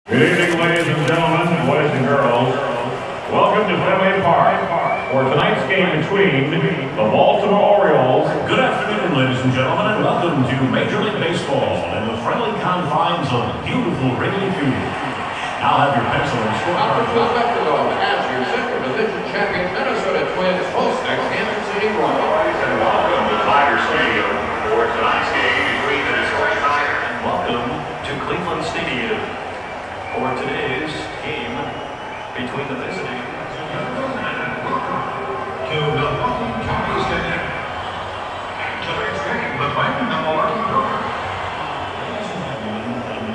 Good evening, ladies and gentlemen, boys and girls. Welcome to Fenway Park for tonight's game between the Baltimore Orioles. Good afternoon, ladies and gentlemen, and welcome to Major League Baseball in the friendly confines of beautiful Wrigley Field. Now have your pencil and scorecard. As your Central Division champion Minnesota Twins host next Kansas City Royals. And welcome to Tiger Stadium for tonight's game between the Detroit Tigers. And welcome to Cleveland Stadium for today's game between the visiting to Milwaukee County Stadium. And tonight's game between the Milwaukee Brewers.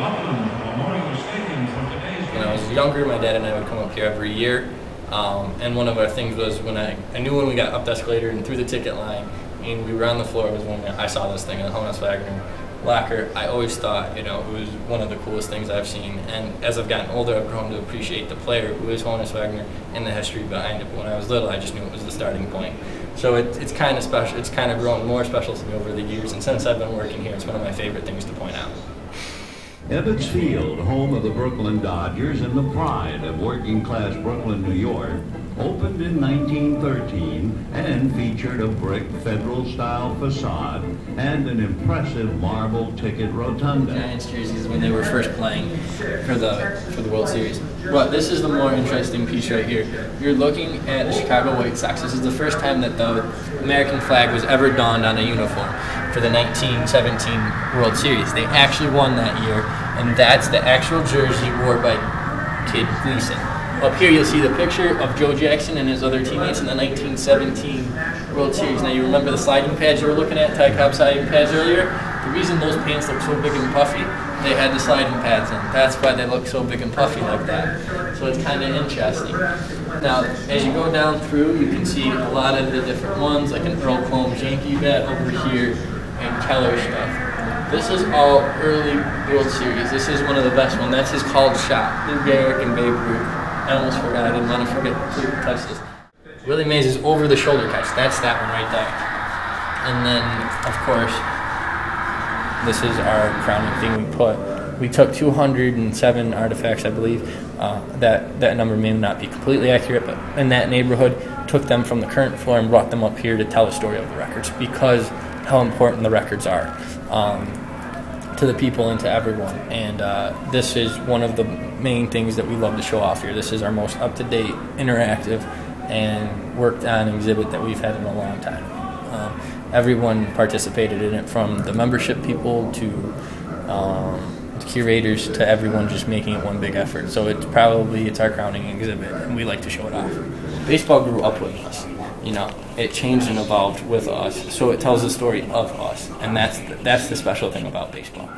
Welcome to Memorial Stadium for today's game. When I was younger, my dad and I would come up here every year, and one of our things was when I knew when we got up the escalator and through the ticket line, and we were on the floor, was when I saw this thing in the Honus Wagner locker. I always thought, it was one of the coolest things I've seen, and as I've gotten older, I've grown to appreciate the player who is Honus Wagner and the history behind it. But when I was little, I just knew it was the starting point. So it's kind of special. It's kind of grown more special to me over the years, and since I've been working here, it's one of my favorite things to point out. Ebbets Field, home of the Brooklyn Dodgers and the pride of working-class Brooklyn, New York, opened in 1913 and featured a brick Federal-style facade and an impressive marble ticket rotunda. Giants jerseys when they were first playing for the World Series. But this is the more interesting piece right here. You're looking at the Chicago White Sox. This is the first time that the American flag was ever donned on a uniform for the 1917 World Series. They actually won that year, and that's the actual jersey worn by Kid Gleason. Up here you'll see the picture of Joe Jackson and his other teammates in the 1917 World Series. Now you remember the sliding pads you were looking at, Ty Cobb sliding pads earlier? The reason those pants look so big and puffy, they had the sliding pads in. That's why they look so big and puffy like that. So it's kind of interesting. Now, as you go down through, you can see a lot of the different ones, like an Earl Combs Yankee bat over here and Keller stuff. This is all early World Series. This is one of the best ones. That's his called shot. Lou Gehrig and Babe Ruth. I almost forgot. I didn't want to forget to touch this. Willie Mays' over-the-shoulder catch. That's that one right there. And then, of course, this is our crowning thing we took 207 artifacts, I believe. That number may not be completely accurate, but in that neighborhood, took them from the current floor and brought them up here to tell the story of the records, because how important the records are to the people and to everyone. And this is one of the main things that we love to show off here. This is our most up-to-date, interactive, and worked on exhibit that we've had in a long time. Everyone participated in it, from the membership people to curators to everyone, just making it one big effort. So it's our crowning exhibit, and we like to show it off. Baseball grew up with us. It changed and evolved with us, so it tells the story of us, and that's the special thing about baseball.